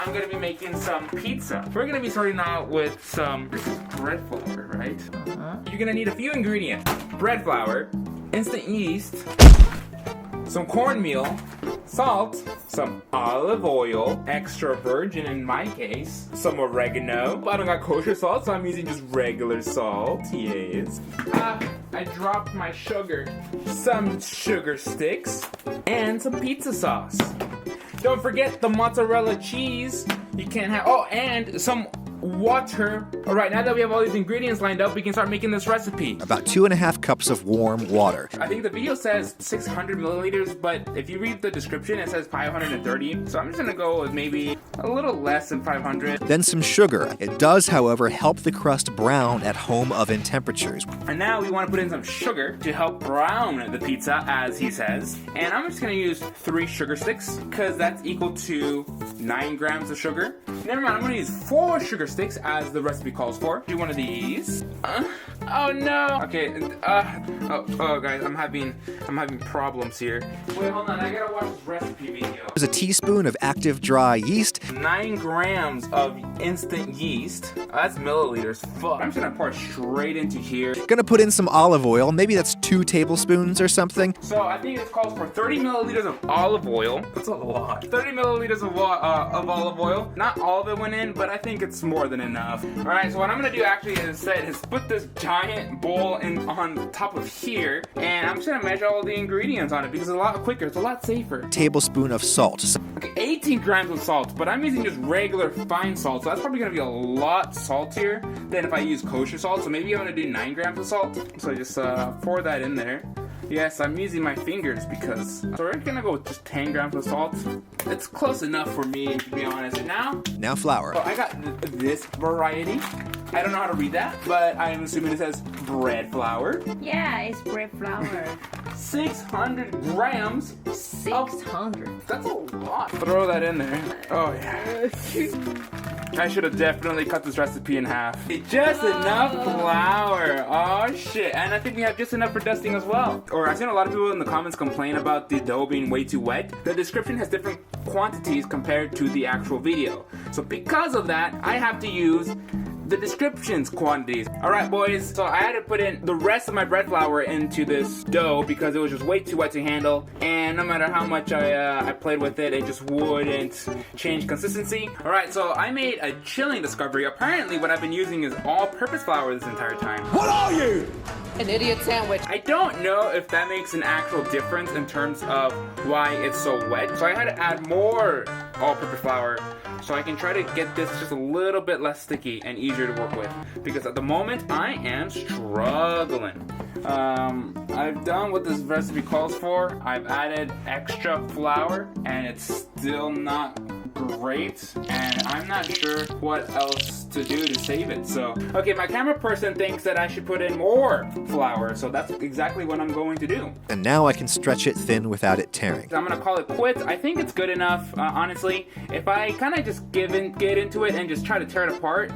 I'm gonna be making some pizza. We're gonna be starting out with some, this is bread flour, right? You're gonna need a few ingredients. Bread flour, instant yeast, some cornmeal, salt, some olive oil, extra virgin in my case, some oregano. I don't got kosher salt, so I'm using just regular salt, yes. I dropped my sugar, some sugar sticks, and some pizza sauce. Don't forget the mozzarella cheese. You can't have, oh, and some water. All right, now that we have all these ingredients lined up, we can start making this recipe. About 2.5 cups of warm water. I think the video says 600 milliliters, but if you read the description, it says 530. So I'm just gonna go with maybe a little less than 500. Then some sugar. It does, however, help the crust brown at home oven temperatures. And now we want to put in some sugar to help brown the pizza, as he says. And I'm just gonna use 3 sugar sticks, because that's equal to 9 grams of sugar. Never mind, I'm gonna use 4 sugar sticks as the recipe calls for. Do one of these. Oh no. Okay. Oh guys, I'm having problems here. Wait, hold on. I gotta watch this recipe video. There's a teaspoon of active dry yeast. 9 grams of instant yeast. That's milliliters. Fuck. I'm just gonna pour it straight into here. Gonna put in some olive oil. Maybe that's 2 tablespoons or something. So I think this calls for 30 milliliters of olive oil. That's a lot. 30 milliliters of olive oil. Not all of it went in, but I think it's more than enough. All right. So what I'm gonna do actually instead is put this giant bowl in on top of here, and I'm just gonna measure all the ingredients on it because it's a lot quicker. It's a lot safer. Tablespoon of salt. Okay, 18 grams of salt, but I'm using just regular fine salt, so that's probably gonna be a lot saltier than if I use kosher salt. So maybe I'm gonna do 9 grams of salt. So just pour that in there. Yes, I'm using my fingers because, so we're gonna go with just 10 grams of salt. It's close enough for me, to be honest. And now Flour. So I got this variety. I don't know how to read that, but I'm assuming it says bread flour. Yeah, it's bread flour. 600 grams. 600. That's a lot. Throw that in there. Oh yeah. I should have definitely cut this recipe in half. Just enough flour. Oh shit. And I think we have just enough for dusting as well. Or I've seen a lot of people in the comments complain about the dough being way too wet. The description has different quantities compared to the actual video. So because of that, I have to use the description's quantities. Alright boys, so I had to put in the rest of my bread flour into this dough because it was just way too wet to handle, and no matter how much I played with it, it just wouldn't change consistency. Alright, so I made a chilling discovery. Apparently what I've been using is all-purpose flour this entire time. What are you? An idiot sandwich. I don't know if that makes an actual difference in terms of why it's so wet, so I had to add more all-purpose flour so I can try to get this just a little bit less sticky and easier to work with, because at the moment I am struggling. I've done what this recipe calls for. I've added extra flour and it's still not great, and I'm not sure what else to do to save it. So, okay, my camera person thinks that I should put in more flour, so that's exactly what I'm going to do. And now I can stretch it thin without it tearing. I'm gonna call it quits. I think it's good enough, honestly. If I kind of just get into it and just try to tear it apart,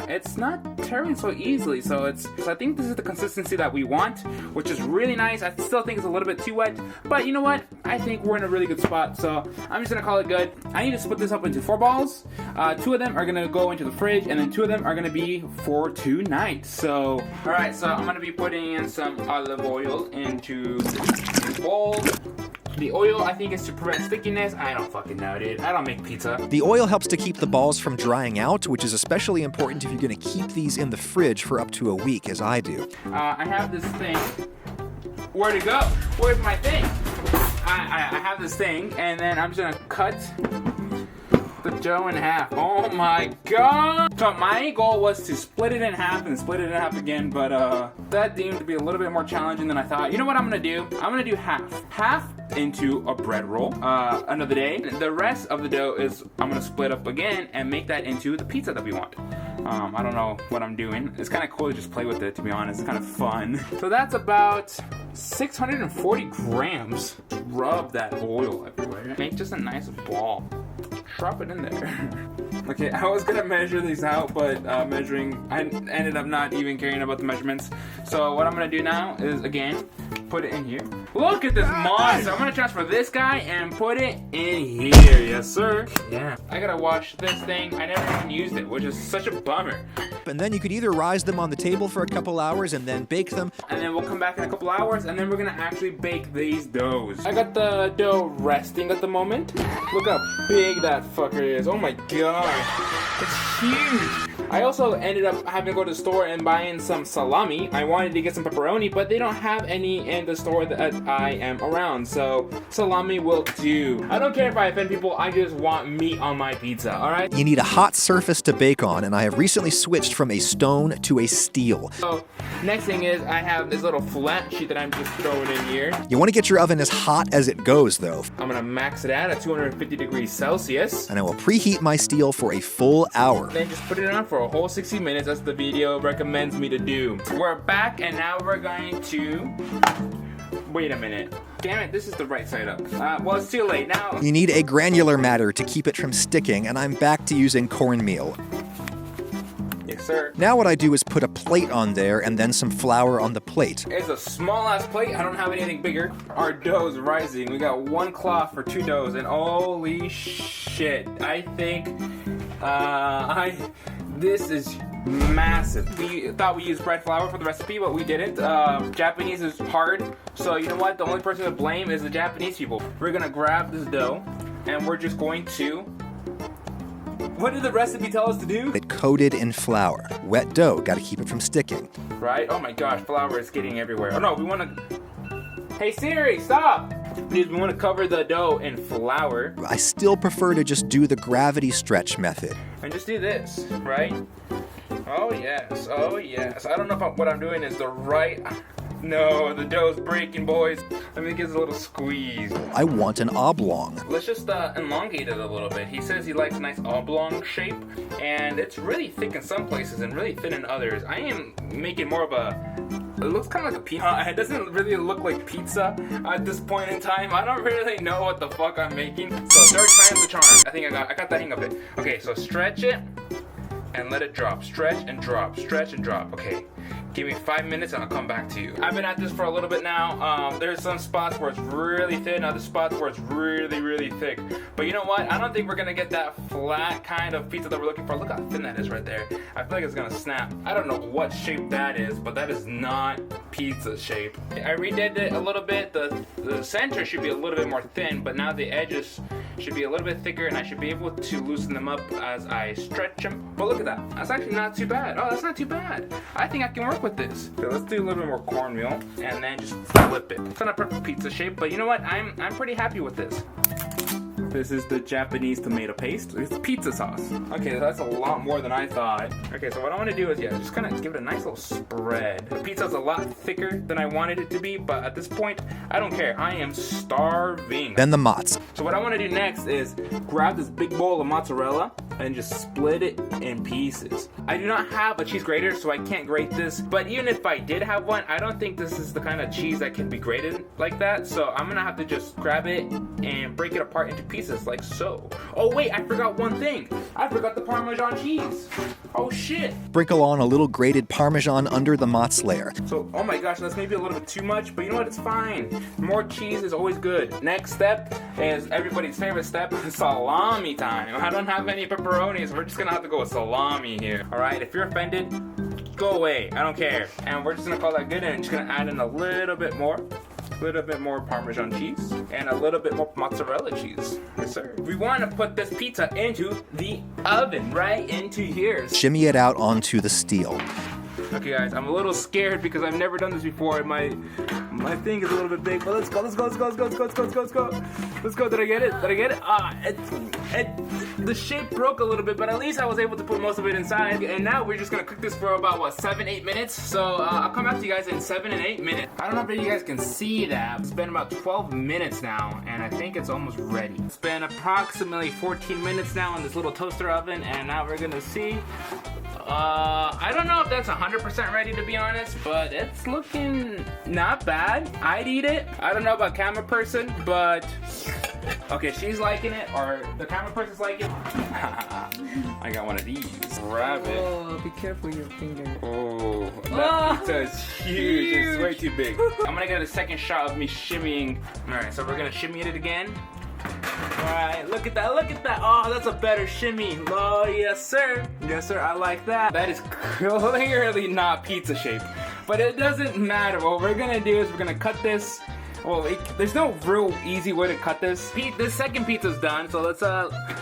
it's not tearing so easily. So I think this is the consistency that we want, which is really nice. I still think it's a little bit too wet, but you know what? I think we're in a really good spot, so I'm just gonna call it good. I need to split this up into 4 balls. 2 of them are gonna go into the fridge, and then 2 of them are gonna be for tonight. So, all right, so I'm gonna be putting in some olive oil into the bowl. The oil, I think, is to prevent stickiness. I don't fucking know, dude. I don't make pizza. The oil helps to keep the balls from drying out, which is especially important if you're going to keep these in the fridge for up to a week, as I do. I have this thing. Where'd it go? Where's my thing? I have this thing, and then I'm just gonna cut the dough in half. Oh my god! So my goal was to split it in half and split it in half again, but that deemed to be a little bit more challenging than I thought. You know what I'm gonna do? I'm gonna do half into a bread roll another day. The rest of the dough is I'm gonna split up again and make that into the pizza that we want. I don't know what I'm doing. It's kind of cool to just play with it, to be honest. It's kind of fun. So that's about 640 grams. Rub that oil everywhere. Make just a nice ball. drop it in there. Okay, I was gonna measure these out, but I ended up not even caring about the measurements. So what I'm gonna do now is, again, put it in here. Look at this monster. I'm gonna transfer this guy and put it in here. Yes, sir. Yeah. I gotta wash this thing. I never even used it, which is such a bummer. And then you could either rise them on the table for a couple hours and then bake them. And then we'll come back in a couple hours, and then we're gonna actually bake these doughs. I got the dough resting at the moment. Look how big that fucker is. Oh my gosh. It's huge. I also ended up having to go to the store and buying some salami. I wanted to get some pepperoni, but they don't have any in the store that I am around. So salami will do. I don't care if I offend people. I just want meat on my pizza, all right? You need a hot surface to bake on, and I have recently switched from a stone to a steel. So next thing is I have this little flat sheet that I'm just throwing in here. You want to get your oven as hot as it goes, though. I'm gonna max it out at 250 degrees Celsius. And I will preheat my steel for a full hour. Then just put it on for a whole 60 minutes. That's the video recommends me to do. We're back, and now we're going to... Wait a minute. Damn it, this is the right side up. Well, it's too late now. You need a granular matter to keep it from sticking, and I'm back to using cornmeal. Yes, sir. Now what I do is put a plate on there and then some flour on the plate. It's a small ass plate. I don't have anything bigger. Our dough's rising. We got one cloth for 2 doughs, and holy shit. I think this is massive. We thought we used bread flour for the recipe, but we didn't. Japanese is hard, so you know what? The only person to blame is the Japanese people. We're gonna grab this dough, and we're just going to... What did the recipe tell us to do? It coated in flour. Wet dough, gotta keep it from sticking. Right? Oh my gosh, flour is getting everywhere. Oh no, we wanna... Hey Siri, stop! We want to cover the dough in flour. I still prefer to just do the gravity stretch method. And just do this, right? Oh yes, oh yes. I don't know if what I'm doing is the right... No, the dough's breaking, boys. Let me give it a little squeeze. I want an oblong. Let's just elongate it a little bit. He says he likes a nice oblong shape, and it's really thick in some places and really thin in others. I am making more of a... It looks kind of like a pizza. It doesn't really look like pizza at this point in time. I don't really know what the fuck I'm making. So third time's the charm. I think I got the hang of it. Okay, so stretch it and let it drop. Stretch and drop. Stretch and drop. Okay. Give me 5 minutes and I'll come back to you. I've been at this for a little bit now. There's some spots where it's really thin, other spots where it's really, really thick. But you know what? I don't think we're gonna get that flat kind of pizza that we're looking for. Look how thin that is right there. I feel like it's gonna snap. I don't know what shape that is, but that is not pizza shape. I redid it a little bit. The center should be a little bit more thin, but now the edges should be a little bit thicker, and I should be able to loosen them up as I stretch them. But look at that. That's actually not too bad. Oh, that's not too bad. I think I can work with this. So let's do a little bit more cornmeal and then just flip it. It's not a perfect pizza shape, but you know what? I'm pretty happy with this. This is the Japanese tomato paste. It's pizza sauce. Okay, that's a lot more than I thought. Okay, so what I want to do is, just kind of give it a nice little spread. The pizza's a lot thicker than I wanted it to be, but at this point, I don't care. I am starving. Then the mozz. So what I want to do next is grab this big bowl of mozzarella and just split it in pieces. I do not have a cheese grater, so I can't grate this, but even if I did have one, I don't think this is the kind of cheese that can be grated like that, so I'm gonna have to just grab it and break it apart into pieces like so. Oh wait, I forgot one thing. I forgot the Parmesan cheese. Oh shit. Sprinkle on a little grated Parmesan under the mozz layer. So, oh my gosh, that's maybe a little bit too much, but you know what, it's fine. More cheese is always good. Next step is everybody's favorite step, salami time. I don't have any pepperonis, we're just gonna have to go with salami here. Alright, if you're offended, go away, I don't care. And we're just gonna call that good, and just gonna add in a little bit more Parmesan cheese and a little bit more mozzarella cheese. Yes, sir. We want to put this pizza into the oven, right into here. Shimmy it out onto the steel. Okay guys, I'm a little scared because I've never done this before. My thing is a little bit big, but let's go. Let's go. Did I get it? The shape broke a little bit, but at least I was able to put most of it inside. And now we're just gonna cook this for about, 7-8 minutes? So I'll come back to you guys in 7 and 8 minutes. I don't know if you guys can see that. It's been about 12 minutes now, and I think it's almost ready. It's been approximately 14 minutes now in this little toaster oven, and now we're gonna see. I don't know if that's 100% ready, to be honest, but it's looking not bad. I'd eat it. I don't know about camera person, but Okay, she's liking it, or the camera person's liking it. I got one of these. Grab it. Oh, be careful your finger. Oh, that pizza is huge. It's way too big. I'm gonna get a second shot of me shimmying. All right, so we're gonna shimmy it again. All right, look at that, look at that. Oh, that's a better shimmy. Oh, yes, sir. Yes, sir, I like that. That is clearly not pizza shape, but it doesn't matter. What we're gonna do is we're gonna cut this. Well, there's no real easy way to cut this. This second pizza's done, so let's,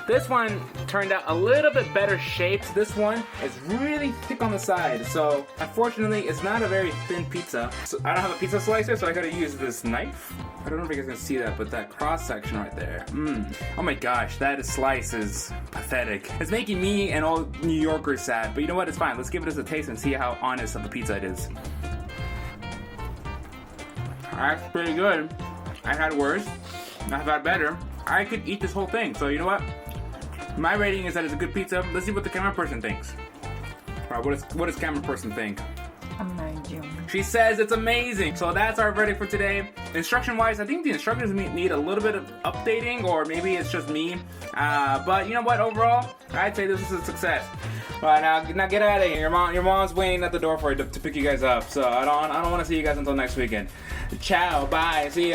this one turned out a little bit better shaped. This one is really thick on the side, so unfortunately, it's not a very thin pizza. So I don't have a pizza slicer, so I gotta use this knife. I don't know if you guys can see that, but that cross section right there. Oh my gosh, that slice is pathetic. It's making me and all New Yorkers sad, but you know what? It's fine. Let's give it a taste and see how honest of a pizza it is. That's pretty good. I've had worse. I've had better. I could eat this whole thing. So you know what? My rating is that it's a good pizza. Let's see what the camera person thinks. All right, what does camera person think? Amazing. She says it's amazing. So that's our verdict for today. Instruction-wise, I think the instructions need a little bit of updating, or maybe it's just me. But you know what? Overall, I'd say this is a success. All right, now get out of here. Your mom's waiting at the door for you to pick you guys up. So I don't want to see you guys until next weekend. Ciao, bye, see ya.